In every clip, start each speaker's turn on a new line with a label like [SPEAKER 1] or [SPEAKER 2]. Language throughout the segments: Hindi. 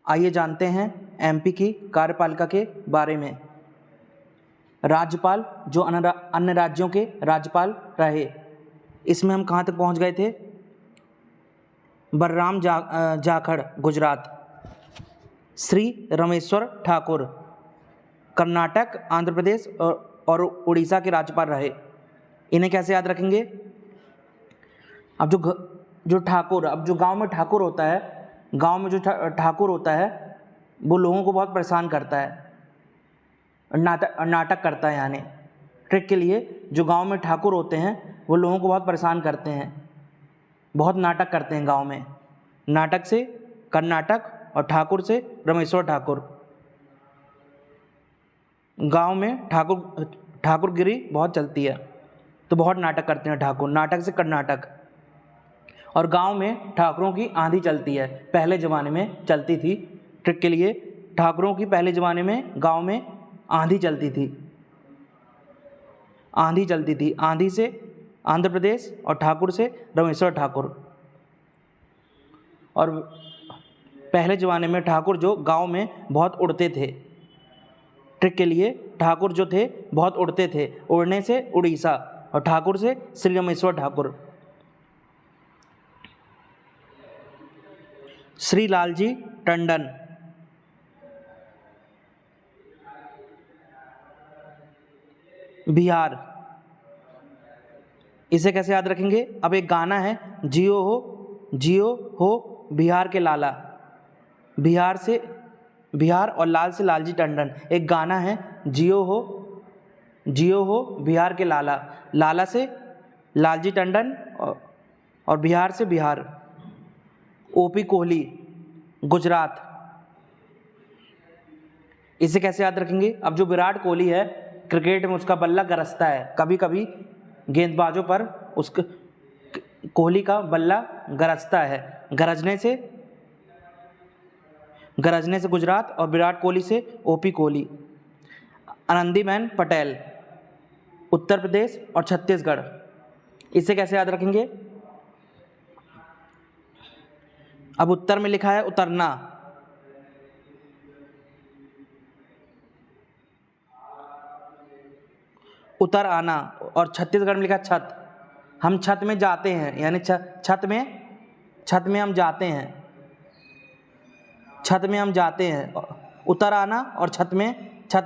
[SPEAKER 1] आइए जानते हैं एमपी की कार्यपालिका के बारे में। राज्यपाल जो अन्य राज्यों के राज्यपाल रहे, इसमें हम कहाँ तक पहुँच गए थे? बलराम जाखड़ गुजरात, श्री रमेश्वर ठाकुर कर्नाटक, आंध्र प्रदेश और उड़ीसा के राज्यपाल रहे। इन्हें कैसे याद रखेंगे? अब जो ठाकुर, अब जो गांव में ठाकुर होता है, गांव में जो ठाकुर होता है वो लोगों को बहुत परेशान करता है, नाटक करता है। यानी ट्रिक के लिए जो गांव में ठाकुर होते हैं वो लोगों को बहुत परेशान करते हैं, बहुत नाटक करते हैं गांव में। नाटक से कर्नाटक और ठाकुर से रमेश्वर ठाकुर। गांव में ठाकुरगिरी बहुत चलती है तो बहुत नाटक करते हैं ठाकुर, नाटक से कर्नाटक। और गांव में ठाकुरों की आंधी चलती है, पहले ज़माने में चलती थी। ट्रिक के लिए ठाकुरों की पहले ज़माने में गांव में आंधी चलती थी, आंधी चलती थी। आंधी से आंध्र प्रदेश और ठाकुर से रमेश्वर ठाकुर। और पहले ज़माने में ठाकुर जो गांव में बहुत उड़ते थे। ट्रिक के लिए ठाकुर जो थे बहुत उड़ते थे, उड़ने से उड़ीसा और ठाकुर से श्री रमेश्वर ठाकुर। श्री लालजी टंडन, बिहार। इसे कैसे याद रखेंगे? अब एक गाना है, जियो हो बिहार के लाला। बिहार और लाल से लालजी टंडन। एक गाना है, जियो हो बिहार के लाला। लाला से लालजी टंडन और बिहार से बिहार। ओपी कोहली गुजरात। इसे कैसे याद रखेंगे? अब जो विराट कोहली है, क्रिकेट में उसका बल्ला गरजता है, कभी कभी गेंदबाजों पर उसका कोहली का बल्ला गरजता है। गरजने से गुजरात और विराट कोहली से ओपी कोहली। आनंदीबेन पटेल उत्तर प्रदेश और छत्तीसगढ़। इसे कैसे याद रखेंगे? अब उत्तर में लिखा है उतरना, उतर आना। और छत्तीसगढ़ में लिखा छत। हम छत में जाते हैं, यानी छत में हम जाते हैं, छत में हम जाते हैं। उतर आना और छत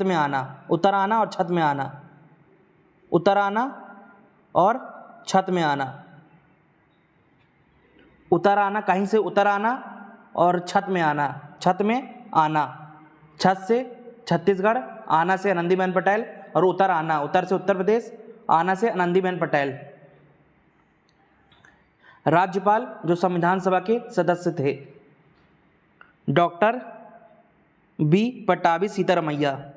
[SPEAKER 1] में आना, उतर आना और छत में आना, उतर आना और छत में आना। उतर आना, कहीं से उतर आना और छत में आना, छत में आना। छत से छत्तीसगढ़, आना से आनंदीबेन पटेल और उतर आना, उतर से उत्तर प्रदेश, आना से आनंदीबेन पटेल। राज्यपाल जो संविधान सभा के सदस्य थे, डॉक्टर बी पट्टाभी सीतारमैया।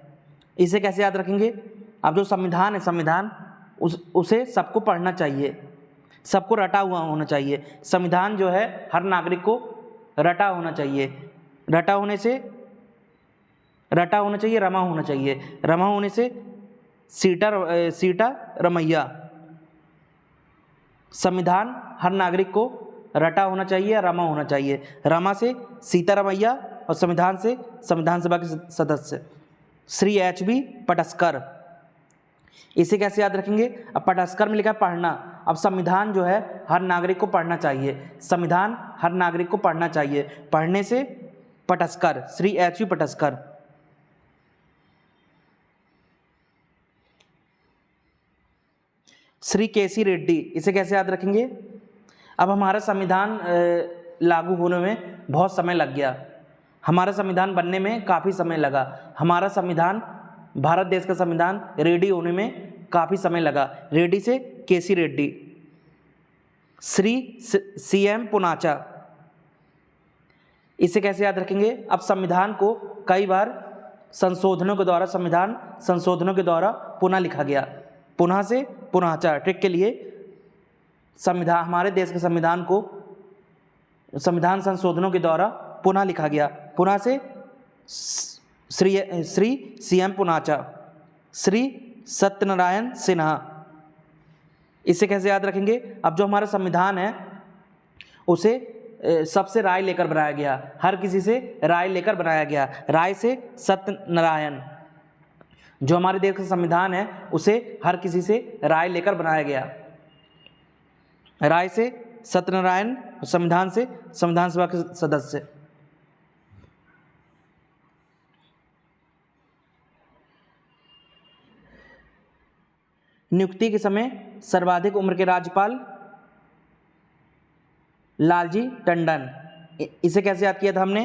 [SPEAKER 1] इसे कैसे याद रखेंगे? अब जो संविधान है, संविधान उसे सबको पढ़ना चाहिए, सबको रटा हुआ होना चाहिए। संविधान जो है हर नागरिक को रटा होना चाहिए। रटा होने चाहिए, रमा होना चाहिए। रमा होने से सीटा रमैया। संविधान हर नागरिक को रटा होना चाहिए, रमा होना चाहिए। रमा से सीतारमैया और संविधान से संविधान सभा के सदस्य। श्री एच.बी. पटस्कर। इसे कैसे याद रखेंगे? अब पटस्कर में लिखा है पढ़ना। अब संविधान जो है हर नागरिक को पढ़ना चाहिए, संविधान हर नागरिक को पढ़ना चाहिए। पढ़ने से पटस्कर, श्री एच.बी. पटस्कर। श्री के.सी. रेड्डी। इसे कैसे याद रखेंगे? अब हमारा संविधान लागू होने में बहुत समय लग गया, हमारा संविधान बनने में काफ़ी समय लगा। हमारा संविधान, भारत देश का संविधान रेडी होने में काफ़ी समय लगा। रेड्डी से के.सी. रेड्डी। श्री सी.एम. पुनाचा। इसे कैसे याद रखेंगे? अब संविधान को कई बार संविधान संशोधनों के द्वारा पुनः लिखा गया। पुनः से पुनाचा। ट्रिक के लिए संविधान, हमारे देश के संविधान को संविधान संशोधनों के द्वारा पुनः लिखा गया। पुनः से श्री सी.एम. पुनाचा। श्री सत्यनारायण सिन्हा। इसे कैसे याद रखेंगे? अब जो हमारा संविधान है उसे सबसे राय लेकर बनाया गया, हर किसी से राय लेकर बनाया गया। राय से सत्यनारायण, जो हमारे देश का संविधान है उसे हर किसी से राय लेकर बनाया गया। राय से सत्यनारायण, संविधान से संविधान सभा के सदस्य। नियुक्ति के समय सर्वाधिक उम्र के राज्यपाल लालजी टंडन। इसे कैसे याद किया था हमने?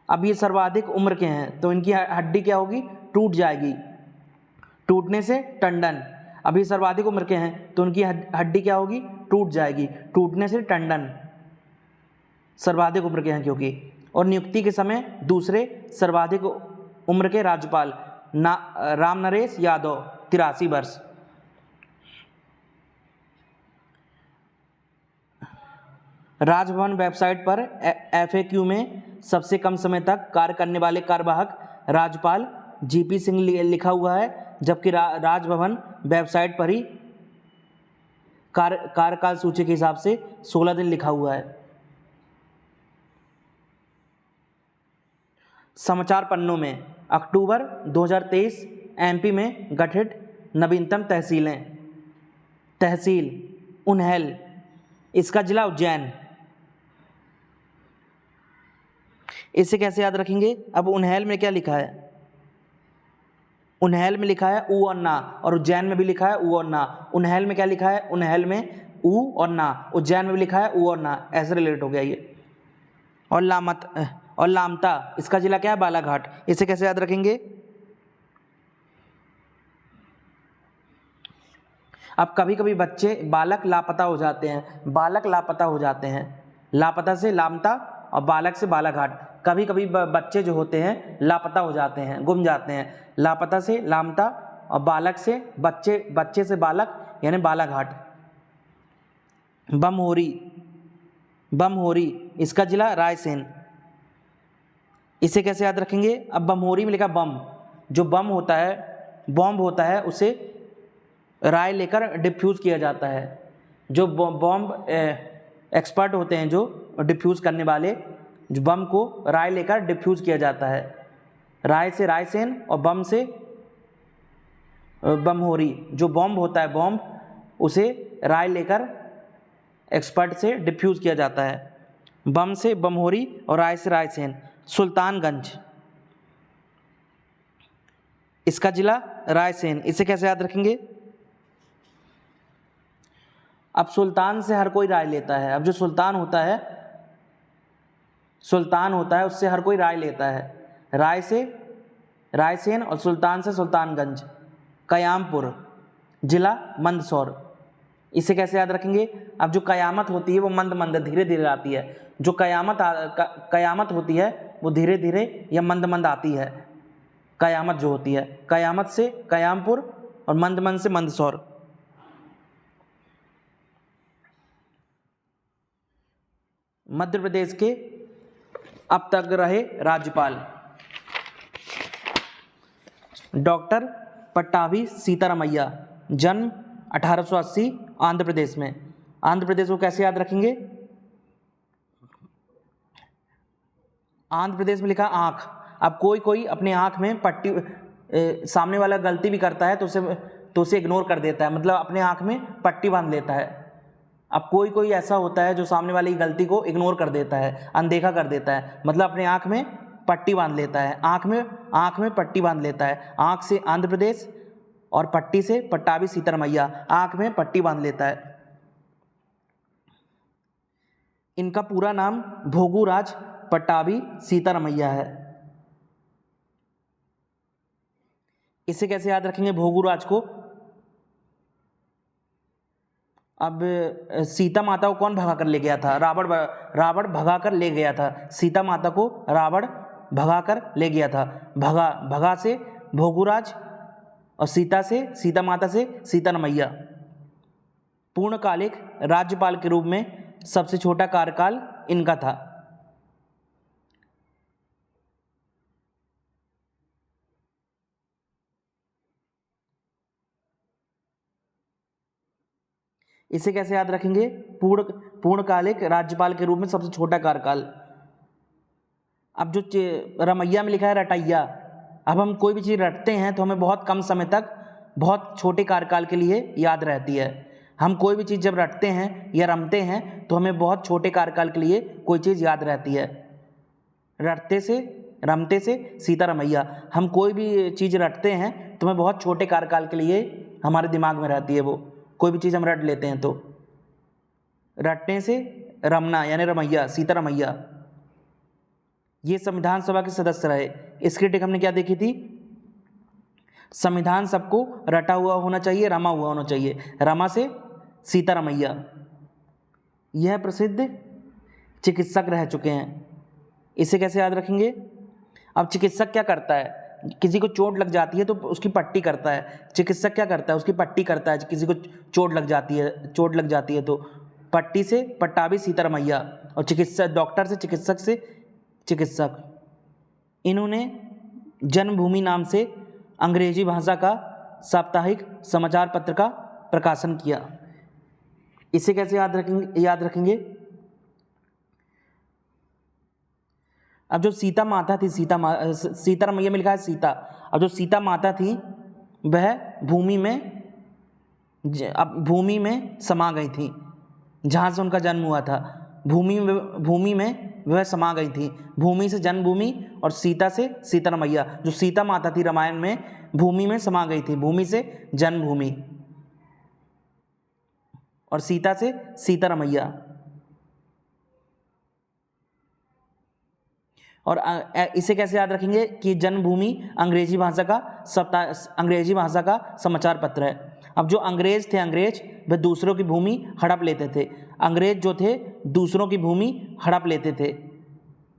[SPEAKER 1] अब ये सर्वाधिक उम्र के हैं तो इनकी हड्डी क्या होगी? टूट जाएगी, टूटने से टंडन। अभी सर्वाधिक उम्र के हैं तो उनकी हड्डी क्या होगी? टूट जाएगी, टूटने से टंडन, सर्वाधिक उम्र के हैं क्योंकि। और नियुक्ति के समय दूसरे सर्वाधिक उम्र के राज्यपाल राम नरेश यादव, 83 वर्ष। राजभवन वेबसाइट पर FAQ में सबसे कम समय तक कार्य करने वाले कार्यवाहक राज्यपाल GP सिंह लिखा हुआ है, जबकि राजभवन वेबसाइट पर ही कार्यकाल सूची के हिसाब से 16 दिन लिखा हुआ है। समाचार पन्नों में अक्टूबर 2023 MP में गठित नवीनतम तहसीलें। तहसील उन्हैल, इसका जिला उज्जैन। इसे कैसे याद रखेंगे? अब उन्हैल में क्या लिखा है? उन्हैल में लिखा है ऊ और ना, और उज्जैन में भी लिखा है ऊ और ना। उन्हैल में क्या लिखा है? उन्हैल में ऊ और ना, उज्जैन में भी लिखा है ऊ और ना, ऐसे रिलेट हो गया ये। और लामता, इसका जिला क्या है? बालाघाट। इसे कैसे याद रखेंगे? अब कभी कभी बच्चे बालक लापता हो जाते हैं, बालक लापता हो जाते हैं, लापता से लामता और बालक से बालाघाट। कभी कभी बच्चे जो होते हैं लापता हो जाते हैं, गुम जाते हैं, लापता से लामता और बालक से बच्चे से बालक यानी बालाघाट। बमहोरी, बमहोरी, इसका जिला रायसेन। इसे कैसे याद रखेंगे? अब बमहोरी में लिखा बम, जो बम होता है, बॉम्ब होता है, उसे राय लेकर डिफ्यूज़ किया जाता है। जो बॉम्ब एक्सपर्ट होते हैं, जो डिफ्यूज़ करने वाले, जो बम को राय लेकर डिफ्यूज़ किया जाता है। राय से रायसेन और बम से बमहोरी। जो बॉम्ब होता है, बॉम्ब, उसे राय लेकर एक्सपर्ट से डिफ्यूज़ किया जाता है। बम से बमहोरी और राय से रायसेन। सुल्तानगंज, इसका जिला रायसेन। इसे कैसे याद रखेंगे? अब सुल्तान से हर कोई राय लेता है। अब जो सुल्तान होता है उससे हर कोई राय लेता है। राय से रायसेन और सुल्तान से सुल्तानगंज। कयामपुर, जिला मंदसौर। इसे कैसे याद रखेंगे? अब जो कयामत होती है वो मंद मंद धीरे धीरे आती है। जो कयामत होती है वो धीरे धीरे या मंद मंद आती है। कयामत जो होती है, कयामत से कयामपुर और मंद मंद से मंदसौर। मध्य प्रदेश के अब तक रहे राज्यपाल डॉक्टर पट्टाभी सीतारामैया, जन्म 1880, आंध्र प्रदेश में। आंध्र प्रदेश को कैसे याद रखेंगे? आंध्र प्रदेश में लिखा आँख। अब कोई अपने आँख में पट्टी, सामने वाला गलती भी करता है तो उसे इग्नोर कर देता है, मतलब अपने आँख में पट्टी बांध लेता है। अब कोई ऐसा होता है जो सामने वाली गलती को इग्नोर कर देता है, अनदेखा कर देता है, मतलब अपने आँख में पट्टी बांध लेता है। आँख में पट्टी बांध लेता है। आँख से आंध्र प्रदेश और पट्टी से पट्टाभी सीतारामैया, आँख में पट्टी बांध लेता है। इनका पूरा नाम भोगूराज पट्टाभी सीतारामैया है। इसे कैसे याद रखेंगे भोगूराज को? अब सीता माता को कौन भगा कर ले गया था? रावण भगा कर ले गया था। सीता माता को रावण भगा कर ले गया था। भगा से भोगूराज और सीता माता से सीतारामैया। पूर्णकालिक राज्यपाल के रूप में सबसे छोटा कार्यकाल इनका था। इसे कैसे याद रखेंगे? पूर्णकालिक राज्यपाल के रूप में सबसे छोटा कार्यकाल। अब जो रमैया में लिखा है रटैया, अब हम कोई भी चीज़ रटते हैं तो हमें बहुत कम समय तक बहुत छोटे कार्यकाल के लिए याद रहती है। हम कोई भी चीज़ जब रटते हैं या रमते हैं तो हमें बहुत छोटे कार्यकाल के लिए कोई चीज़ याद रहती है। रटते से, रमते से सीता रमैया, हम कोई भी चीज़ रटते हैं तो हमें बहुत छोटे कार्यकाल के लिए हमारे दिमाग में रहती है। वो कोई भी चीज़ हम रट लेते हैं तो रटने से रमना यानी रमैया, सीता रमैया। ये संविधान सभा के सदस्य रहे। इसकी टिक हमने क्या देखी थी? संविधान सबको रटा हुआ होना चाहिए, रमा हुआ होना चाहिए। रमा से सीता रमैया। यह प्रसिद्ध चिकित्सक रह चुके हैं। इसे कैसे याद रखेंगे? अब चिकित्सक क्या करता है? किसी को चोट लग जाती है तो उसकी पट्टी करता है। चिकित्सक क्या करता है? उसकी पट्टी करता है। किसी को चोट लग जाती है तो पट्टी से पट्टाभी सीता रमैया, और चिकित्सक, डॉक्टर से चिकित्सक से चिकित्सक। इन्होंने जन्मभूमि नाम से अंग्रेजी भाषा का साप्ताहिक समाचार पत्र का प्रकाशन किया। इसे कैसे याद रखेंगे? अब जो सीता माता थी, सीता रमैया में लिखा है सीता। अब जो सीता माता थी वह भूमि में समा गई थी, जहाँ से उनका जन्म हुआ था। भूमि में वह समा गई थी। भूमि से जन्मभूमि और सीता से सीता रमैया। जो सीता माता थी रामायण में भूमि में समा गई थी, भूमि से जन्मभूमि और सीता से सीता रमैया। और इसे कैसे याद रखेंगे कि जन्मभूमि अंग्रेजी भाषा का समाचार पत्र है। अब जो अंग्रेज थे, वह दूसरों की भूमि हड़प लेते थे। अंग्रेज जो थे दूसरों की भूमि हड़प लेते थे।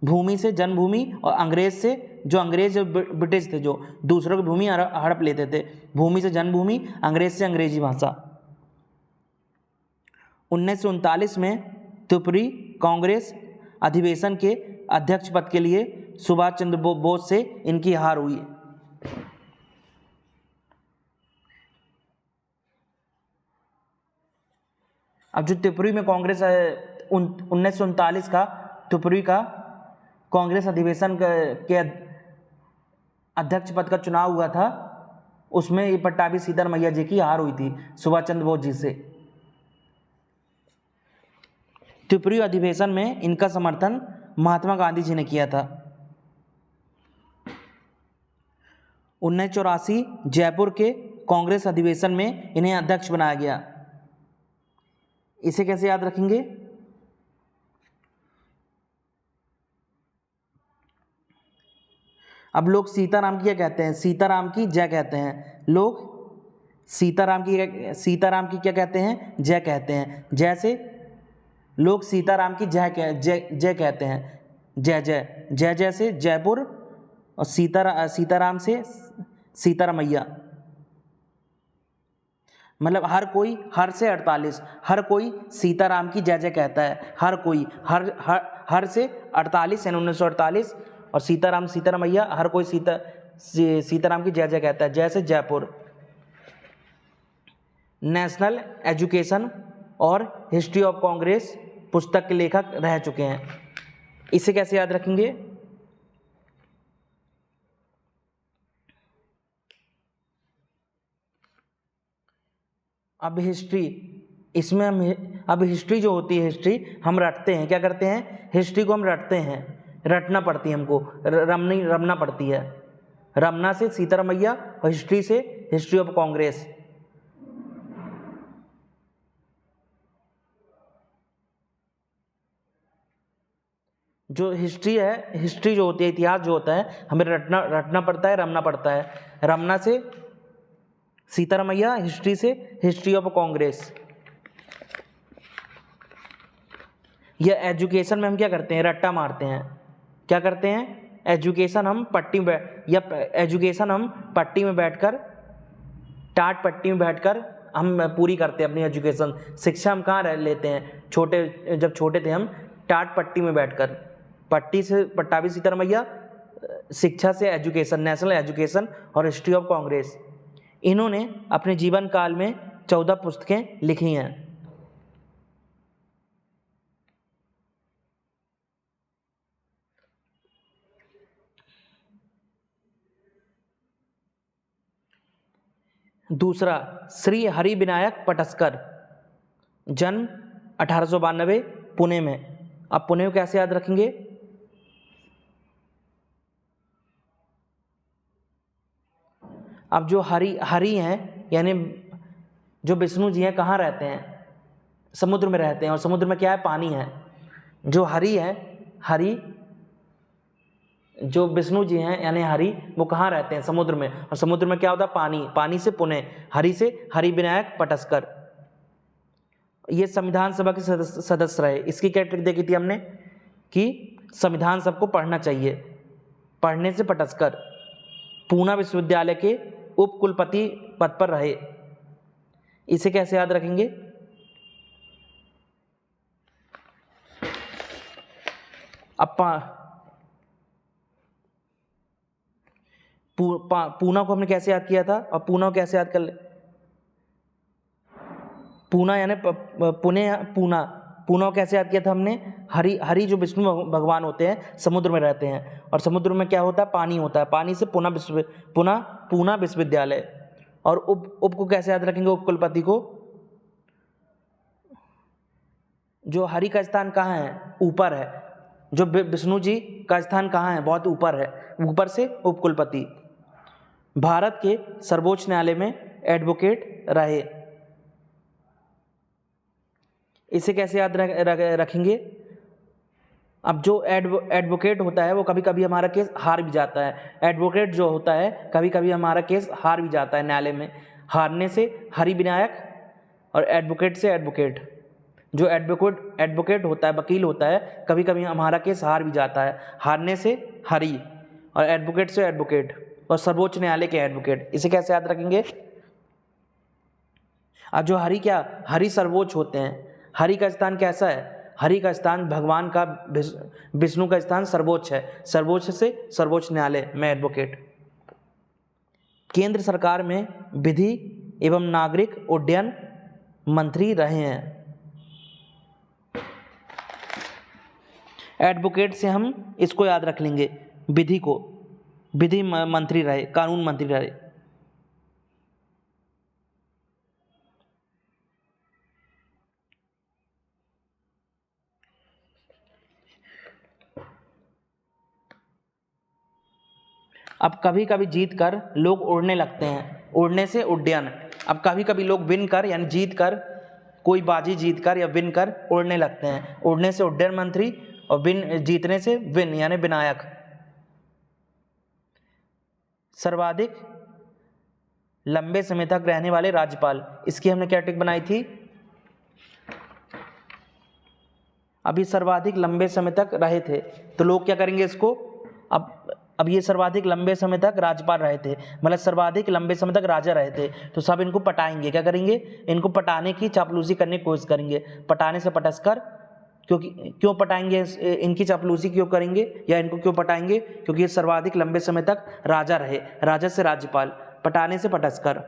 [SPEAKER 1] भूमि से जन्मभूमि और अंग्रेज ब्रिटिश थे जो दूसरों की भूमि हड़प लेते थे। भूमि से जन्मभूमि, अंग्रेज से अंग्रेजी भाषा। 1939 में त्रिपुरी कांग्रेस अधिवेशन के अध्यक्ष पद के लिए सुभाष चंद्र बोस से इनकी हार हुई। अब जो त्रिपुरी में कांग्रेस 1939 का त्रिपुरी का कांग्रेस अधिवेशन के अध्यक्ष पद का चुनाव हुआ था, उसमें ये पट्टाभी सीता रमैया जी की हार हुई थी सुभाष चंद्र बोस जी से। त्रिपुरी अधिवेशन में इनका समर्थन महात्मा गांधी जी ने किया था। 1984 जयपुर के कांग्रेस अधिवेशन में इन्हें अध्यक्ष बनाया गया। इसे कैसे याद रखेंगे? अब लोग सीताराम की क्या कहते हैं? सीताराम की जय कहते हैं। लोग सीताराम की क्या कहते हैं? जय कहते हैं। जैसे लोग सीताराम की जय कहते हैं। जय से जयपुर और सीताराम से सीता रमैया। मतलब हर से 48, हर कोई सीताराम की जय कहता है। हर कोई, हर से 48 यानी 1948, और सीताराम सीता रमैया, हर कोई सीताराम की जय कहता है। जैसे जयपुर। नेशनल एजुकेशन और हिस्ट्री ऑफ कांग्रेस पुस्तक के लेखक रह चुके हैं। इसे कैसे याद रखेंगे? अब हिस्ट्री, इसमें अब हिस्ट्री जो होती है, हिस्ट्री हम रटते हैं। क्या करते हैं? हिस्ट्री को हम रटते हैं, रटना पड़ती है हमको, रमना पड़ती है। रमना से सीता रमैया और हिस्ट्री से हिस्ट्री ऑफ कांग्रेस। जो हिस्ट्री है, हिस्ट्री जो होती है, इतिहास जो होता है, हमें रटना पड़ता है, रमना पड़ता है। रमना से सीता रमैया, हिस्ट्री से हिस्ट्री ऑफ कांग्रेस। या एजुकेशन में हम क्या करते हैं? रट्टा मारते हैं। क्या करते हैं? एजुकेशन हम पट्टी में बैठकर, टाट पट्टी में बैठकर हम पूरी करते हैं अपनी एजुकेशन। शिक्षा हम कहाँ लेते हैं? जब छोटे थे हम टाट पट्टी में बैठकर, पट्टी से पट्टाभी सीता रमैया, शिक्षा से एजुकेशन, नेशनल एजुकेशन और हिस्ट्री ऑफ कांग्रेस। इन्होंने अपने जीवन काल में 14 पुस्तकें लिखी हैं। दूसरा श्री हरि विनायक पटस्कर, जन्म 1892 पुणे में। अब पुणे को कैसे याद रखेंगे? अब जो हरि हैं यानी जो विष्णु जी हैं कहाँ रहते हैं? समुद्र में रहते हैं, और समुद्र में क्या है? पानी है। जो हरि है, हरि जो विष्णु जी हैं यानी हरि, वो कहाँ रहते हैं? समुद्र में, और समुद्र में क्या होता है? पानी। पानी से पुणे, हरि से हरि विनायक पटस्कर। ये संविधान सभा के सदस्य रहे। इसकी क्या ट्रिक देखी थी हमने कि संविधान सबको पढ़ना चाहिए। पढ़ने से पटस्कर पूना विश्वविद्यालय के उप कुलपति पद पर रहे। इसे कैसे याद रखेंगे? अब पूना को हमने कैसे याद किया था, और पूना को कैसे याद कर ले? पूना यानी पुणे, पूना को कैसे याद किया था हमने? हरि जो विष्णु भगवान होते हैं समुद्र में रहते हैं, और समुद्र में क्या होता है? पानी होता है। पानी से पूना विश्वविद्यालय। और उप को कैसे याद रखेंगे? उप कुलपति को। जो हरि का स्थान कहाँ है? ऊपर है। जो विष्णु जी का स्थान कहाँ है? बहुत ऊपर है। ऊपर से उप कुलपति। भारत के सर्वोच्च न्यायालय में एडवोकेट रहे। इसे कैसे याद रखेंगे? अब जो एडवोकेट होता है वो कभी कभी हमारा केस हार भी जाता है। एडवोकेट जो होता है कभी कभी हमारा केस हार भी जाता है न्यायालय में। हारने से हरि विनायक, और एडवोकेट से एडवोकेट। जो एडवोकेट होता है, वकील होता है, कभी कभी हमारा केस हार भी जाता है। हारने से हरि, और एडवोकेट से एडवोकेट, और सर्वोच्च न्यायालय के एडवोकेट। इसे कैसे याद रखेंगे? अब जो हरि सर्वोच्च होते हैं। हरि का स्थान कैसा है? हरि का स्थान भगवान का, विष्णु का स्थान सर्वोच्च है। सर्वोच्च से सर्वोच्च न्यायालय में एडवोकेट। केंद्र सरकार में विधि एवं नागरिक उड्डयन मंत्री रहे हैं। एडवोकेट से हम इसको याद रख लेंगे, विधि को। विधि मंत्री रहे, कानून मंत्री रहे। अब कभी कभी जीत कर लोग उड़ने लगते हैं। उड़ने से उड्डयन। अब कभी कभी लोग विन कर यानी जीत कर, कोई बाजी जीत कर या विन कर उड़ने लगते हैं। उड़ने से उड्डयन मंत्री, और जीतने से विन यानी विनायक। सर्वाधिक लंबे समय तक रहने वाले राज्यपाल, इसकी हमने क्या ट्रिक बनाई थी? अभी सर्वाधिक लंबे समय तक रहे थे, तो लोग क्या करेंगे इसको? अब ये सर्वाधिक लंबे समय तक राज्यपाल रहे थे, मतलब सर्वाधिक लंबे समय तक राजा रहे थे, तो सब इनको पटाएंगे। क्या करेंगे? इनको पटाने की चापलूसी करने की कोशिश करेंगे। पटाने से पटस्कर, क्योंकि क्यों पटाएंगे? इनकी चापलूसी क्यों करेंगे, या इनको क्यों पटाएंगे? क्योंकि ये सर्वाधिक लंबे समय तक राजा रहे। राजा से राज्यपाल, पटाने से पटस्कर।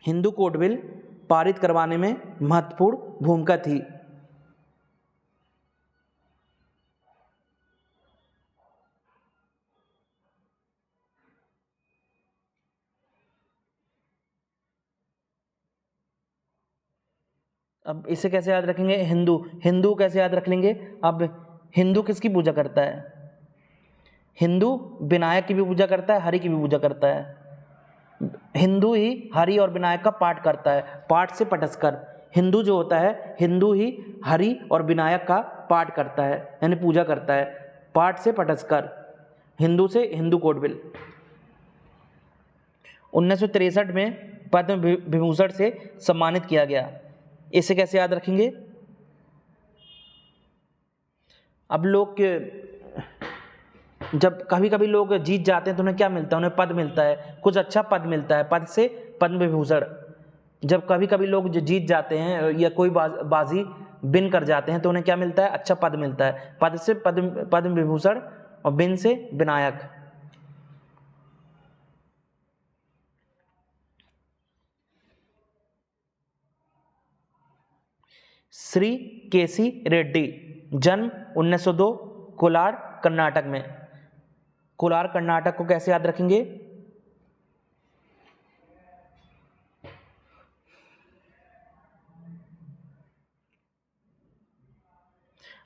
[SPEAKER 1] हिंदू कोड बिल पारित करवाने में महत्वपूर्ण भूमिका थी। अब इसे कैसे याद रखेंगे? हिंदू कैसे याद रख लेंगे? अब हिंदू किसकी पूजा करता है? हिंदू विनायक की भी पूजा करता है, हरि की भी पूजा करता है। हिंदू ही हरि और विनायक का पाठ करता है। पाठ से पटस्कर। हिंदू जो होता है, हिंदू ही हरि और विनायक का पाठ करता है यानी पूजा करता है। पाठ से पटस्कर। हिंदू से हिंदू कोड बिल। 1963 में पद्म विभूषण से सम्मानित किया गया। इसे कैसे याद रखेंगे? अब लोग जब कभी कभी लोग जीत जाते हैं तो उन्हें क्या मिलता है? उन्हें पद मिलता है, कुछ अच्छा पद मिलता है। पद से पद्म विभूषण। जब कभी कभी लोग जीत जाते हैं या कोई बाजी विन कर जाते हैं तो उन्हें क्या मिलता है? अच्छा पद मिलता है। पद से पद्म विभूषण, और विन से विनायक। श्री केसी रेड्डी, जन्म 1902, कोलार कर्नाटक में। कोलार कर्नाटक को कैसे याद रखेंगे?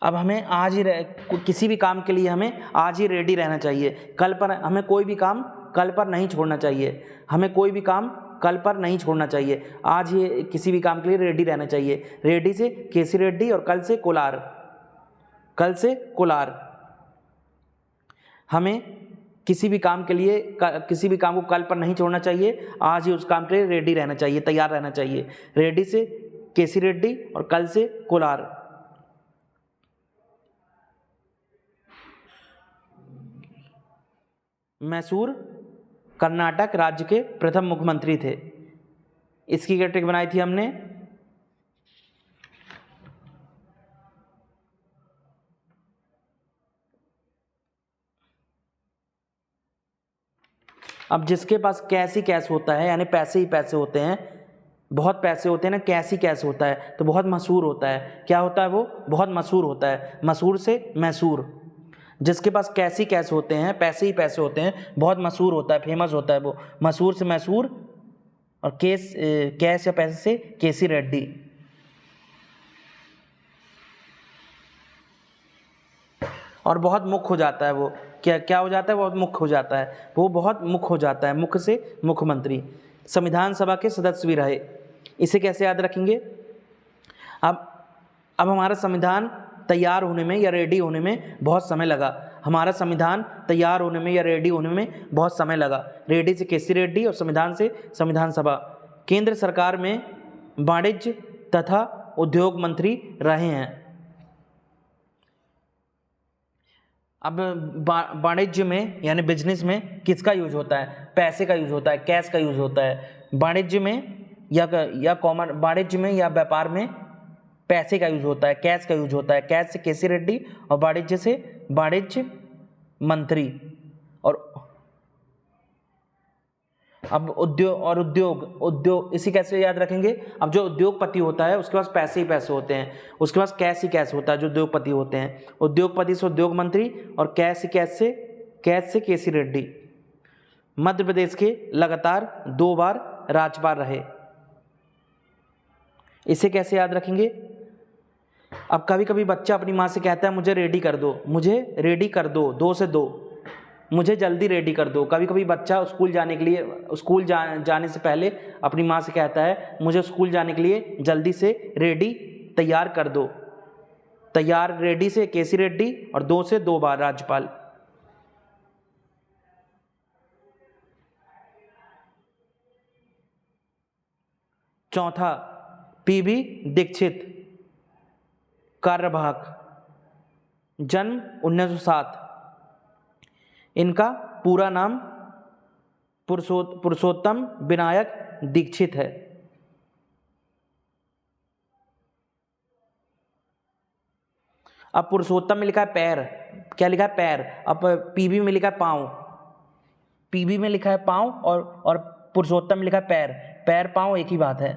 [SPEAKER 1] अब हमें आज ही किसी भी काम के लिए हमें आज ही रेडी रहना चाहिए। कल पर हमें कोई भी काम कल पर नहीं छोड़ना चाहिए। हमें कोई भी काम कल पर नहीं छोड़ना चाहिए। आज ही किसी भी काम के लिए रेडी रहना चाहिए। रेडी से केसी रेड्डी और कल से कोलार। कल से कोलार। हमें किसी भी काम के लिए किसी भी काम को कल पर नहीं छोड़ना चाहिए। आज ही उस काम के लिए रेडी रहना चाहिए, तैयार रहना चाहिए। रेडी से केसी रेड्डी और कल से कोलार। मैसूर कर्नाटक राज्य के प्रथम मुख्यमंत्री थे। इसकी कैटेगरी बनाई थी हमने। अब जिसके पास कैश ही कैश होता है, यानी पैसे ही पैसे होते हैं, बहुत पैसे होते हैं ना, कैश ही कैश होता है तो बहुत मशहूर होता है। क्या होता है वो? बहुत मशहूर होता है। मशहूर से मैसूर। जिसके पास कैश ही कैश होते हैं, पैसे ही पैसे होते हैं, बहुत मशहूर होता है, फेमस होता है वो। मशहूर से मैसूर और कैश या पैसे से केसी रेड्डी। और बहुत मुख्य हो जाता है वो। क्या हो जाता है? बहुत मुख्य हो जाता है वो। बहुत मुख्य हो जाता है। मुख्य से मुख्यमंत्री। संविधान सभा के सदस्य भी रहे। इसे कैसे याद रखेंगे? अब हमारा संविधान तैयार होने में या रेडी होने में बहुत समय लगा। हमारा संविधान तैयार होने में या रेडी होने में बहुत समय लगा। रेडी से केसी रेड्डी और संविधान से संविधान सभा। केंद्र सरकार में वाणिज्य तथा उद्योग मंत्री रहे हैं। अब वाणिज्य में यानी बिजनेस में किसका यूज होता है? पैसे का यूज होता है, कैश का यूज होता है। वाणिज्य में या कॉमन वाणिज्य में या व्यापार में पैसे का यूज होता है, कैश का यूज होता है। कैश से केसी रेड्डी और वाणिज्य से वाणिज्य मंत्री। और अब उद्योग इसी कैसे याद रखेंगे? अब जो उद्योगपति होता है उसके पास पैसे ही पैसे होते हैं, उसके पास कैश ही कैश होता है जो उद्योगपति होते हैं। उद्योगपति से उद्योग मंत्री और कैश से केसी रेड्डी। मध्य प्रदेश के लगातार 2 बार राज्यपाल रहे। इसे कैसे याद रखेंगे? अब कभी कभी बच्चा अपनी माँ से कहता है मुझे रेडी कर दो, मुझे रेडी कर दो, 2 से 2, मुझे जल्दी रेडी कर दो। कभी कभी बच्चा स्कूल जाने के लिए जाने से पहले अपनी माँ से कहता है मुझे स्कूल जाने के लिए जल्दी से रेडी तैयार कर दो। तैयार रेडी से केसी रेड्डी और 2 से 2 बार राज्यपाल। चौथा, पीबी दीक्षित। कार्यवाहक। जन्म 1907। इनका पूरा नाम पुरुषोत्तम विनायक दीक्षित है। अब पुरुषोत्तम में लिखा है पैर, क्या लिखा है? पैर। अब पीबी में लिखा है पाँव। पीबी में लिखा है पाँव और पुरुषोत्तम में लिखा है पैर। पैर पाँव एक ही बात है।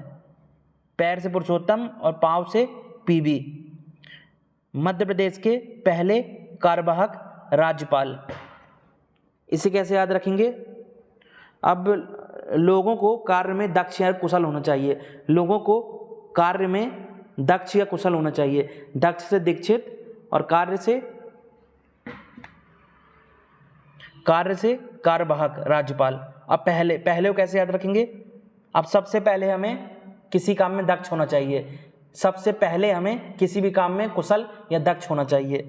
[SPEAKER 1] पैर से पुरुषोत्तम और पाँव से पीबी। मध्य प्रदेश के पहले कार्यवाहक राज्यपाल। इसे कैसे याद रखेंगे? अब लोगों को कार्य में दक्ष या कुशल होना चाहिए। लोगों को कार्य में दक्ष या कुशल होना चाहिए। दक्ष से दीक्षित और कार्य से कार्यवाहक राज्यपाल। अब पहले को कैसे याद रखेंगे? अब सबसे पहले हमें किसी काम में दक्ष होना चाहिए। सबसे पहले हमें किसी भी काम में कुशल या दक्ष होना चाहिए।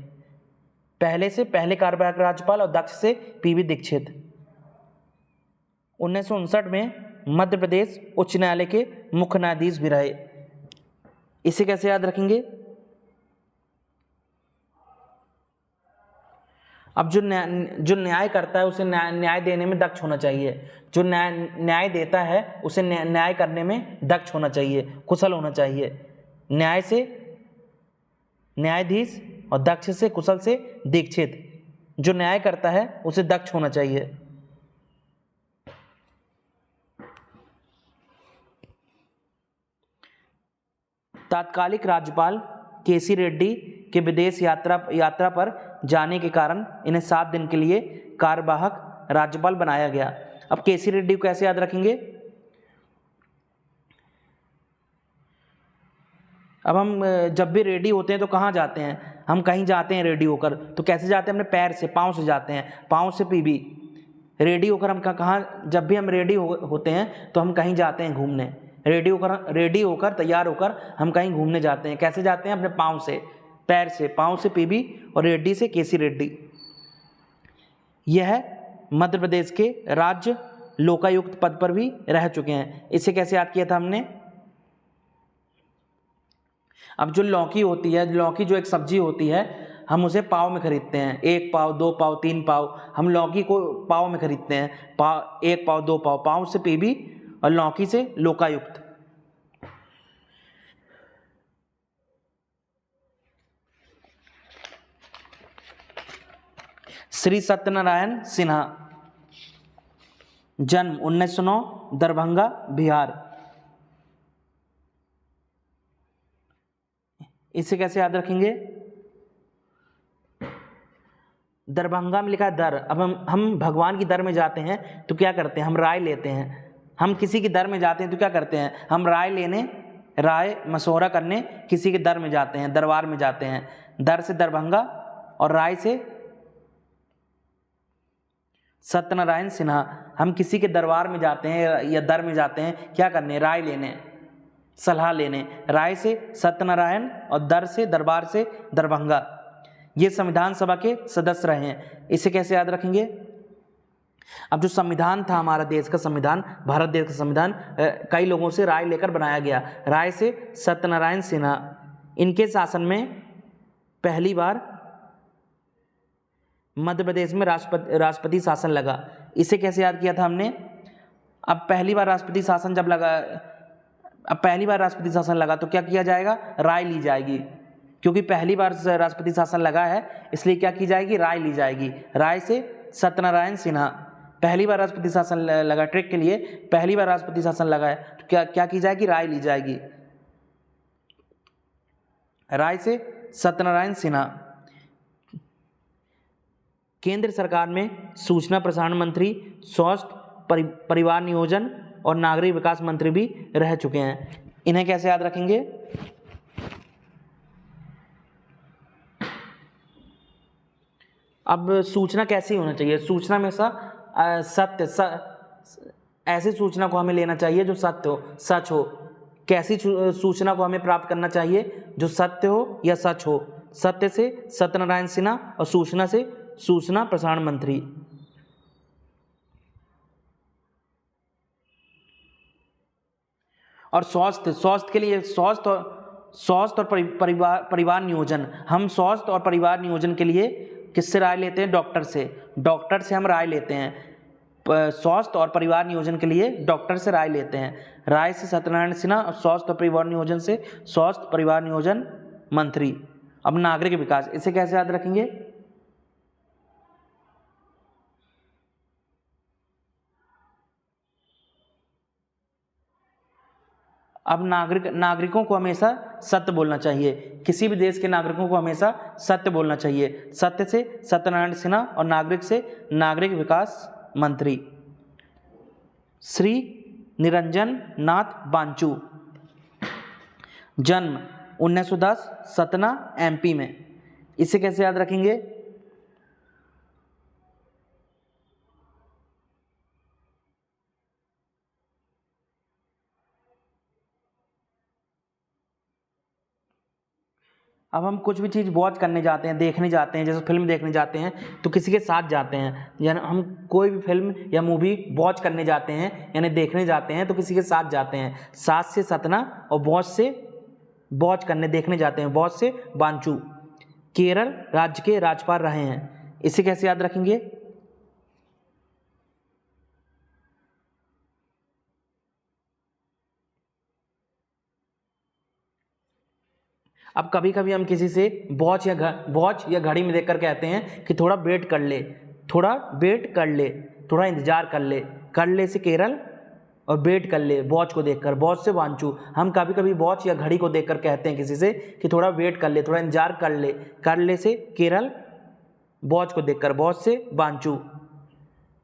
[SPEAKER 1] पहले से पहले कार्यवाहक राज्यपाल और दक्ष से पीबी दीक्षित। 1959 में मध्य प्रदेश उच्च न्यायालय के मुख्य न्यायाधीश भी रहे। इसे कैसे याद रखेंगे? अब जो न्याय करता है उसे न्याय देने में दक्ष होना चाहिए। जो न्याय देता है उसे न्याय करने में दक्ष होना चाहिए, कुशल होना चाहिए। न्याय से न्यायाधीश और दक्ष से कुशल से दीक्षित। जो न्याय करता है उसे दक्ष होना चाहिए। तात्कालिक राज्यपाल केसी रेड्डी के विदेश यात्रा पर जाने के कारण इन्हें 7 दिन के लिए कार्यवाहक राज्यपाल बनाया गया। अब केसी रेड्डी को कैसे याद रखेंगे? अब हम जब भी रेडी होते हैं तो कहाँ जाते हैं? हम कहीं जाते हैं रेडी होकर, तो कैसे जाते हैं? अपने पैर से, पाँव से जाते हैं, पाँव से पीबी। रेडी होकर हम कहाँ, जब भी हम रेडी होते हैं तो हम कहीं जाते हैं घूमने। रेडी होकर तैयार होकर हम कहीं घूमने जाते हैं। कैसे जाते हैं? अपने पाँव से, पैर से, पाँव से पीबी और रेड्डी से केसी रेड्डी। यह मध्य प्रदेश के राज्य लोकायुक्त पद पर भी रह चुके हैं। इसे कैसे याद किया था हमने? अब जो लौकी होती है, लौकी जो एक सब्जी होती है, हम उसे पाव में खरीदते हैं। 1 पाव, 2 पाव, 3 पाव, हम लौकी को पाव में खरीदते हैं। 1 पाव, 2 पाव, पाव से पीबी और लौकी से लोकायुक्त। श्री सत्यनारायण सिन्हा, जन्म 1909, दरभंगा, बिहार। इसे कैसे याद रखेंगे? दरभंगा में लिखा है दर। अब हम भगवान की दर में जाते हैं तो क्या करते हैं? हम राय लेते हैं। हम किसी की दर में जाते हैं तो क्या करते हैं? हम राय मशवरा करने किसी के दर में जाते हैं, दरबार में जाते हैं। दर से दरभंगा और राय से सत्यनारायण सिन्हा। हम किसी के दरबार में जाते हैं या दर में जाते हैं, क्या करने? राय लेने, सलाह लेने। राय से सत्यनारायण और दर से, दरबार से दरभंगा। ये संविधान सभा के सदस्य रहे हैं। इसे कैसे याद रखेंगे? अब जो संविधान था हमारा देश का संविधान, भारत देश का संविधान, कई लोगों से राय लेकर बनाया गया। राय से सत्यनारायण सिन्हा। इनके शासन में पहली बार मध्य प्रदेश में राष्ट्रपति शासन लगा। इसे कैसे याद किया था हमने? अब पहली बार राष्ट्रपति शासन लगा तो क्या किया जाएगा? राय ली जाएगी। क्योंकि पहली बार राष्ट्रपति शासन लगा है, इसलिए क्या की जाएगी? राय ली जाएगी। राय से सत्यनारायण सिन्हा। पहली बार राष्ट्रपति शासन लगा, ट्रिक के लिए, पहली बार राष्ट्रपति शासन लगा है तो क्या की जाएगी? राय ली जाएगी। राय से सत्यनारायण सिन्हा। केंद्र सरकार में सूचना प्रसारण मंत्री, स्वास्थ्य, परिवार नियोजन और नागरिक विकास मंत्री भी रह चुके हैं। इन्हें कैसे याद रखेंगे? अब सूचना कैसी होना चाहिए? सूचना में ऐसी सूचना को हमें लेना चाहिए जो सत्य हो, सच हो। कैसी सूचना को हमें प्राप्त करना चाहिए? जो सत्य हो या सच हो। सत्य से सत्यनारायण सिन्हा और सूचना से सूचना प्रसारण मंत्री। और स्वास्थ्य के लिए स्वास्थ्य और परिवार नियोजन। हम स्वास्थ्य और परिवार नियोजन के लिए किससे राय लेते हैं? डॉक्टर से हम राय लेते हैं। स्वास्थ्य और परिवार नियोजन के लिए डॉक्टर से राय लेते हैं। राय से सत्यनारायण सिन्हा और स्वास्थ्य और परिवार नियोजन से स्वास्थ्य परिवार नियोजन मंत्री। अब नागरिक विकास, इसे कैसे याद रखेंगे? अब नागरिकों को हमेशा सत्य बोलना चाहिए। किसी भी देश के नागरिकों को हमेशा सत्य बोलना चाहिए। सत्य से सत्यनारायण सिन्हा और नागरिक से नागरिक विकास मंत्री। श्री निरंजन नाथ बांचू, जन्म 1910, सतना, MP में। इसे कैसे याद रखेंगे? अब हम कुछ भी चीज़ वॉच करने जाते हैं, देखने जाते हैं, जैसे फिल्म देखने जाते हैं तो किसी के साथ जाते हैं। यानी हम कोई भी फिल्म या मूवी वॉच करने जाते हैं यानी देखने जाते हैं तो किसी के साथ जाते हैं। साथ से सतना और वॉच से वॉच करने, देखने जाते हैं। वॉच से बांचू। केरल राज्य के राज्यपाल रहे हैं। इसे कैसे याद रखेंगे? अब कभी कभी हम किसी से वॉच या घड़ी में देखकर कहते हैं कि थोड़ा वेट कर ले, थोड़ा इंतजार कर ले से केरल, और वेट कर ले वॉच को देखकर। वॉच से बांचू। हम कभी कभी वॉच या घड़ी को देखकर कहते हैं किसी से कि थोड़ा वेट कर ले, थोड़ा इंतजार कर ले से केरल, वॉच को देखकर। वॉच से बांचू।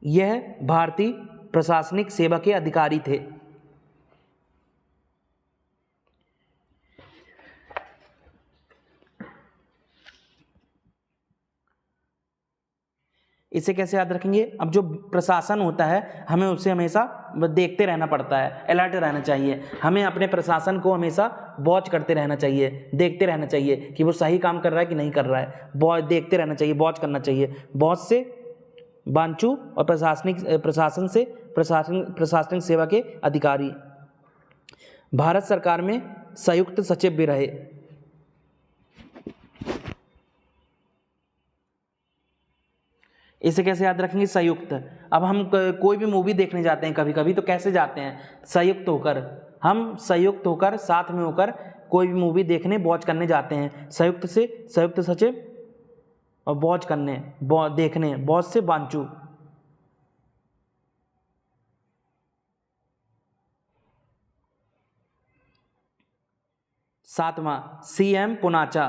[SPEAKER 1] यह भारतीय प्रशासनिक सेवा के अधिकारी थे। इसे कैसे याद रखेंगे? अब जो प्रशासन होता है हमें उसे हमेशा देखते रहना पड़ता है, अलर्ट रहना चाहिए। हमें अपने प्रशासन को हमेशा वॉच करते रहना चाहिए, देखते रहना चाहिए कि वो सही काम कर रहा है कि नहीं कर रहा है। देखते रहना चाहिए, वॉच करना चाहिए। वॉच से बांचू और प्रशासन से प्रशासनिक सेवा के अधिकारी। भारत सरकार में संयुक्त सचिव भी रहे। इसे कैसे याद रखेंगे? संयुक्त। अब हम कोई भी मूवी देखने जाते हैं कभी कभी, तो कैसे जाते हैं? संयुक्त होकर। हम संयुक्त होकर, साथ में होकर कोई भी मूवी देखने, वॉच करने जाते हैं। संयुक्त से संयुक्त सचिव और वॉच करने, देखने, वॉच से बांचू। सातवां, सीएम पुनाचा।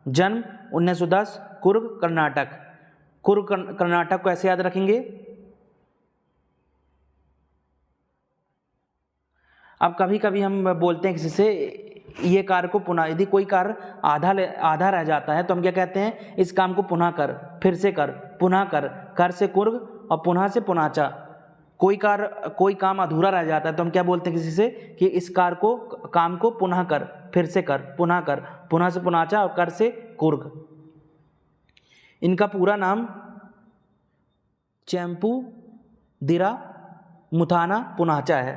[SPEAKER 1] जन्म 1910, कुर्ग कर्नाटक। कुर्ग कर्नाटक को ऐसे याद रखेंगे? अब कभी कभी हम बोलते हैं किसी से ये कार्य को पुनः, यदि कोई कार्य आधा रह जाता है तो हम क्या कहते हैं? इस काम को पुनः कर, फिर से कर, पुनः कर। कर से कुर्ग और पुनः से पुनाचा। कोई काम अधूरा रह जाता है तो हम क्या बोलते हैं किसी से कि इस काम को पुनः कर, फिर से कर, पुनः कर। पुनः से पुनाचा और कर से कुर्ग। इनका पूरा नाम चैम्पू दिरा मुथाना पुनाचा है।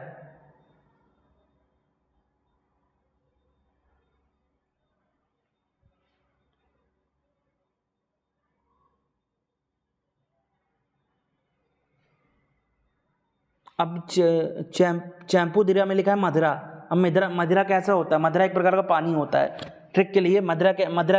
[SPEAKER 1] अब चैम्पू दिरा में लिखा है मदिरा। अब मदिरा कैसा होता है? मदिरा एक प्रकार का पानी होता है। ट्रिक के लिए, मदिरा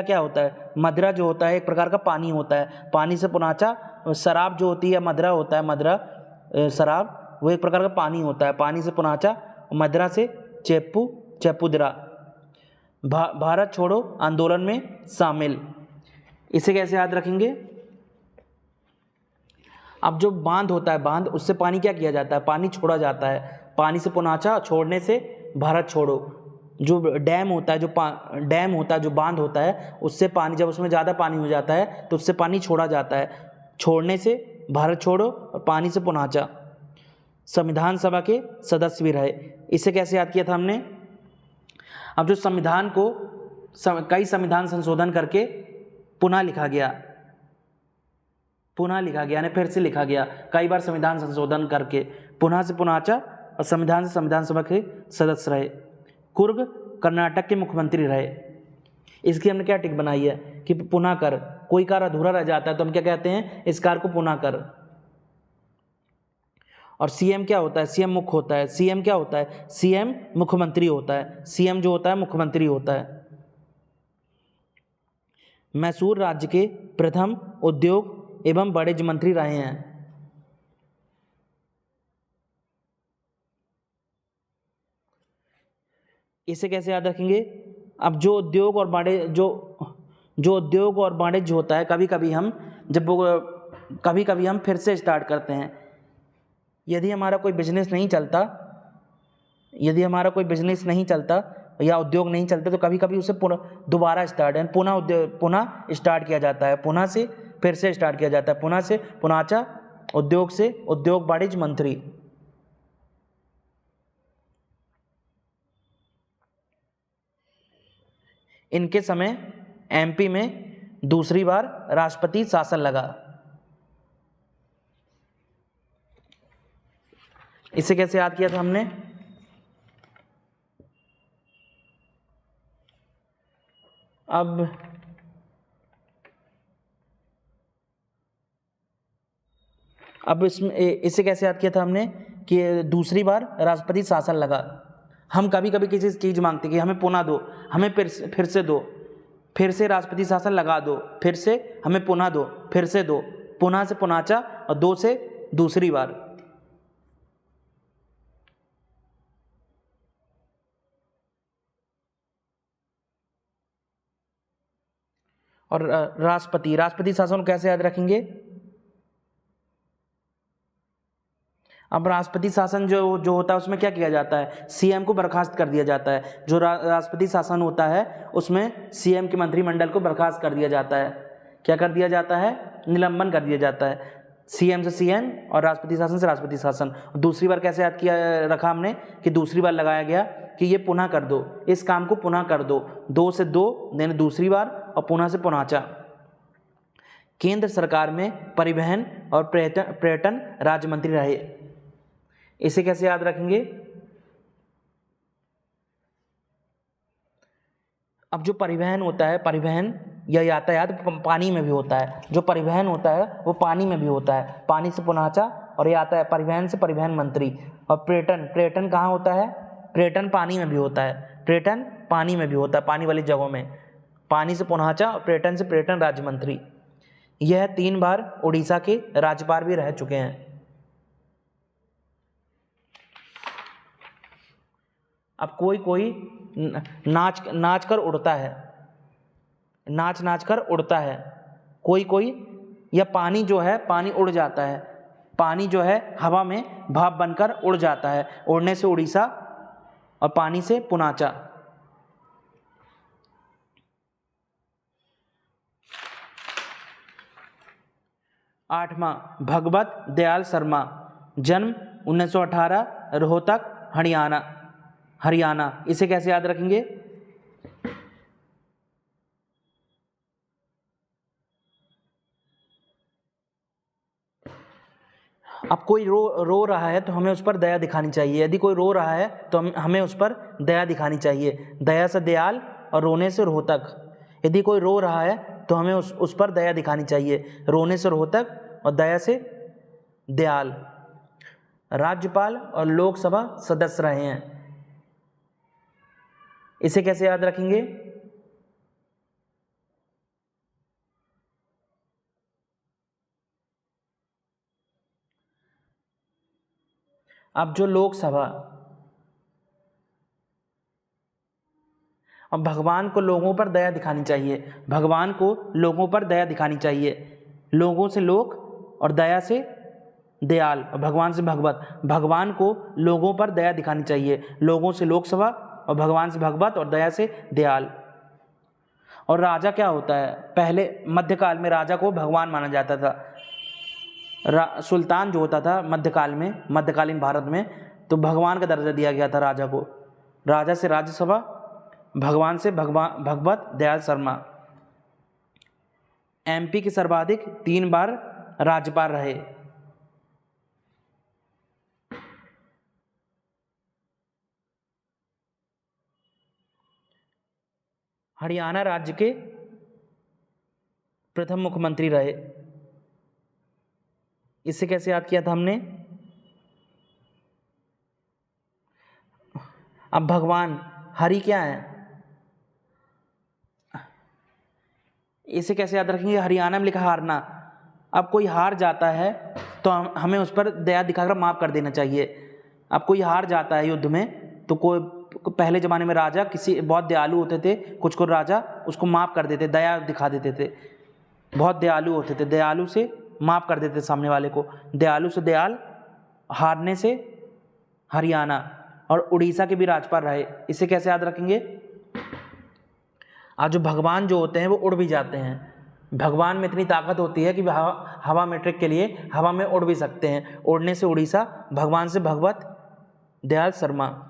[SPEAKER 1] क्या होता है? मदिरा जो होता है एक प्रकार का पानी होता है। पानी से पुनाचा, शराब जो होती है मदिरा होता है, मदिरा शराब, वो एक प्रकार का पानी होता है। पानी से पुनाचा, मदिरा से चैप्पू दिरा। भारत छोड़ो आंदोलन में शामिल। इसे कैसे याद रखेंगे? अब जो बांध होता है, बांध, उससे पानी क्या किया जाता है? पानी छोड़ा जाता है। पानी से पुनाचा, छोड़ने से भारत छोड़ो। जो डैम होता है, जो बांध होता है, उससे पानी, जब उसमें ज़्यादा पानी हो जाता है तो उससे पानी छोड़ा जाता है। छोड़ने से भारत छोड़ो और पानी से पुनाचा। संविधान सभा के सदस्य भी रहे। इसे कैसे याद किया था हमने? अब जो संविधान को कई संविधान संशोधन करके पुनः लिखा गया, यानी फिर से लिखा गया। कई बार संविधान संशोधन करके पुनः से पुनाचा और संविधान से संविधान सभा के सदस्य रहे। कुर्ग कर्नाटक के मुख्यमंत्री रहे। इसकी हमने क्या टिक बनाई है कि पुनः कर। कोई कार्य अधूरा रह जाता है तो हम क्या कहते हैं? इस कार्य को पुनः कर। और सीएम क्या होता है? सीएम मुख्य होता है। सीएम क्या होता है? सीएम मुख्यमंत्री होता है। सीएम जो होता है मुख्यमंत्री होता है। मैसूर राज्य के प्रथम उद्योग एवं वाणिज्य मंत्री रहे हैं। इसे कैसे याद रखेंगे? अब जो उद्योग और वाणिज्य होता है, कभी कभी हम फिर से स्टार्ट करते हैं। यदि हमारा कोई बिजनेस नहीं चलता या उद्योग नहीं चलता तो कभी कभी उसे दोबारा पुनः स्टार्ट किया जाता है। पुनः से फिर से स्टार्ट किया जाता है। पुनः से पुनाचा, उद्योग से उद्योग वाणिज्य मंत्री। इनके समय एमपी में दूसरी बार राष्ट्रपति शासन लगा। इसे कैसे याद किया था हमने? अब इसमें इसे कैसे याद किया था हमने कि दूसरी बार राष्ट्रपति शासन लगा। हम कभी कभी किसी चीज़ मांगते कि हमें पुनः दो, हमें फिर से दो, फिर से राष्ट्रपति शासन लगा दो, फिर से हमें पुनः दो, फिर से दो। पुनः से पुनाचा और दो से दूसरी बार। और राष्ट्रपति शासन कैसे याद रखेंगे? अब राष्ट्रपति शासन जो होता है उसमें क्या किया जाता है? सीएम को बर्खास्त कर दिया जाता है। जो राष्ट्रपति शासन होता है उसमें सीएम के मंत्रिमंडल को बर्खास्त कर दिया जाता है। क्या कर दिया जाता है? निलंबन कर दिया जाता है। सीएम से सीएम और राष्ट्रपति शासन से राष्ट्रपति शासन। दूसरी बार कैसे याद किया रखा हमने कि दूसरी बार लगाया गया कि ये पुनः कर दो, इस काम को पुनः कर दो, दो से दो यानी दूसरी बार और पुनः से पुनःचा। केंद्र सरकार में परिवहन और पर्यटन राज्य मंत्री रहे। इसे कैसे याद रखेंगे? अब जो परिवहन होता है, परिवहन या यातायात पानी में भी होता है। जो परिवहन होता है वो पानी में भी होता है, पानी से पुनःचा, और यातायात परिवहन से परिवहन मंत्री। और पर्यटन कहाँ होता है? पर्यटन पानी में भी होता है, पर्यटन पानी में भी होता है, पानी वाली जगहों में। पानी से पुनःचा और पर्यटन से पर्यटन राज्य मंत्री। यह 3 बार उड़ीसा के राज्यपाल भी रह चुके हैं। अब कोई नाच कर उड़ता है, नाच कर उड़ता है। कोई या पानी जो है, पानी उड़ जाता है, पानी जो है हवा में भाप बनकर उड़ जाता है। उड़ने से उड़ीसा और पानी से पुनाचा। आठवां, भगवत दयाल शर्मा, जन्म 1918, रोहतक, हरियाणा। इसे कैसे याद रखेंगे? अब कोई रो रहा है तो हमें उस पर दया दिखानी चाहिए। यदि कोई रो रहा है तो हमें उस पर दया दिखानी चाहिए। दया से दयाल और रोने से रोहतक। यदि कोई रो रहा है तो हमें उस पर दया दिखानी चाहिए। रोने से रोहतक और दया से दयाल। राज्यपाल और लोकसभा सदस्य रहे हैं। इसे कैसे याद रखेंगे? अब जो लोकसभा, अब भगवान को लोगों पर दया दिखानी चाहिए, भगवान को लोगों पर दया दिखानी चाहिए। लोगों से लोक और दया से दयाल और भगवान से भगवत। भगवान को लोगों पर दया दिखानी चाहिए, लोगों से लोकसभा और भगवान से भगवत और दया से दयाल। और राजा क्या होता है? पहले मध्यकाल में राजा को भगवान माना जाता था। सुल्तान जो होता था मध्यकाल में, मध्यकालीन भारत में, तो भगवान का दर्जा दिया गया था राजा को। राजा से राज्यसभा, भगवान से भगवत दयाल शर्मा। एमपी के सर्वाधिक 3 बार राज्यपाल रहे। हरियाणा राज्य के प्रथम मुख्यमंत्री रहे। इसे कैसे याद किया था हमने? अब भगवान हरि क्या है? इसे कैसे याद रखेंगे? हरियाणा में लिखा हारना। अब कोई हार जाता है तो हमें उस पर दया दिखाकर माफ़ कर देना चाहिए। अब कोई हार जाता है युद्ध में तो कोई, पहले ज़माने में राजा किसी बहुत दयालु होते थे, कुछ राजा उसको माफ़ कर देते, दया दिखा देते थे, बहुत दयालु होते थे, दयालु से माफ़ कर देते सामने वाले को। दयालु से दयाल, हारने से हरियाणा। और उड़ीसा के भी राज्यपाल रहे। इसे कैसे याद रखेंगे? आज जो भगवान जो होते हैं वो उड़ भी जाते हैं। भगवान में इतनी ताकत होती है कि हवा में ट्रिक के लिए हवा में उड़ भी सकते हैं। उड़ने से उड़ीसा, भगवान से भगवत दयाल शर्मा।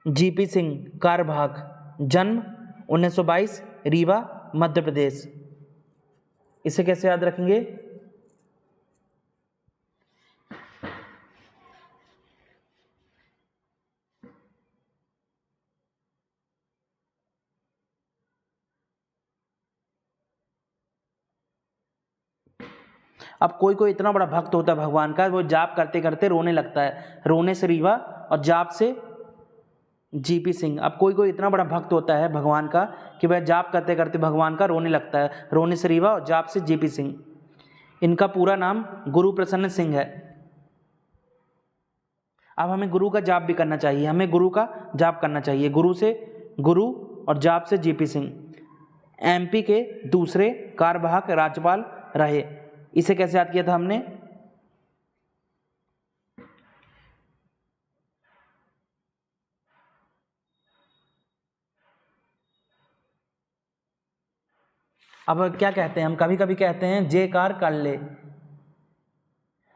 [SPEAKER 1] जीपी सिंह, कार्यभाग, जन्म 1922, रीवा, मध्य प्रदेश। इसे कैसे याद रखेंगे? अब कोई इतना बड़ा भक्त होता है भगवान का, वो जाप करते करते रोने लगता है। रोने से रीवा और जाप से जीपी सिंह। अब कोई इतना बड़ा भक्त होता है भगवान का कि वह जाप करते करते भगवान का रोने लगता है। रोने से रीवा और जाप से जीपी सिंह। इनका पूरा नाम गुरु प्रसन्न सिंह है। अब हमें गुरु का जाप भी करना चाहिए, हमें गुरु का जाप करना चाहिए। गुरु से गुरु और जाप से जीपी सिंह। एमपी के दूसरे कार्यवाहक राज्यपाल रहे। इसे कैसे याद किया था हमने? अब क्या कहते हैं, हम कभी कभी कहते हैं जे कार कर ले।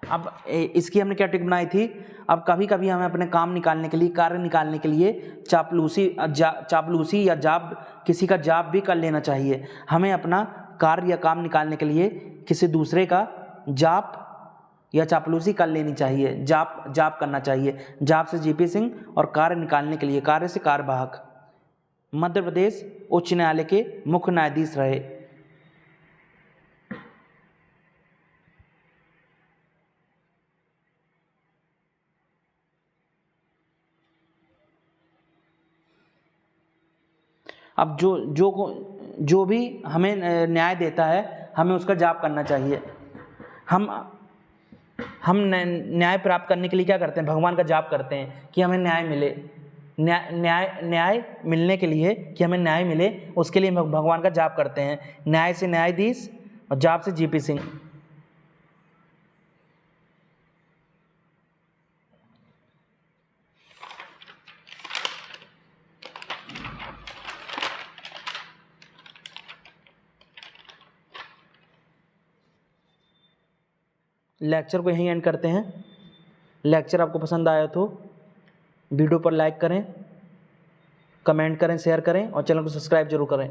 [SPEAKER 1] अब इसकी हमने क्या ट्रिक बनाई थी, अब कभी कभी हमें अपने काम निकालने के लिए, कार्य निकालने के लिए चापलूसी या जाब, किसी का जाब भी कर लेना चाहिए। हमें अपना कार्य या काम निकालने के लिए किसी दूसरे का जाप या चापलूसी कर लेनी चाहिए, जाप करना चाहिए। जाप से जीपी सिंह और कार्य निकालने के लिए, कार्य से कार्यवाहक। मध्य प्रदेश उच्च न्यायालय के मुख्य न्यायाधीश रहे। अब जो भी हमें न्याय देता है, हमें उसका जाप करना चाहिए। हम न्याय प्राप्त करने के लिए क्या करते हैं, भगवान का जाप करते हैं कि हमें न्याय मिले। न्याय मिलने के लिए, कि हमें न्याय मिले, उसके लिए हम भगवान का जाप करते हैं। न्याय से न्यायाधीश और जाप से जीपी सिंह। लेक्चर को यहीं एंड करते हैं। लेक्चर आपको पसंद आया तो वीडियो पर लाइक करें, कमेंट करें, शेयर करें और चैनल को सब्सक्राइब जरूर करें।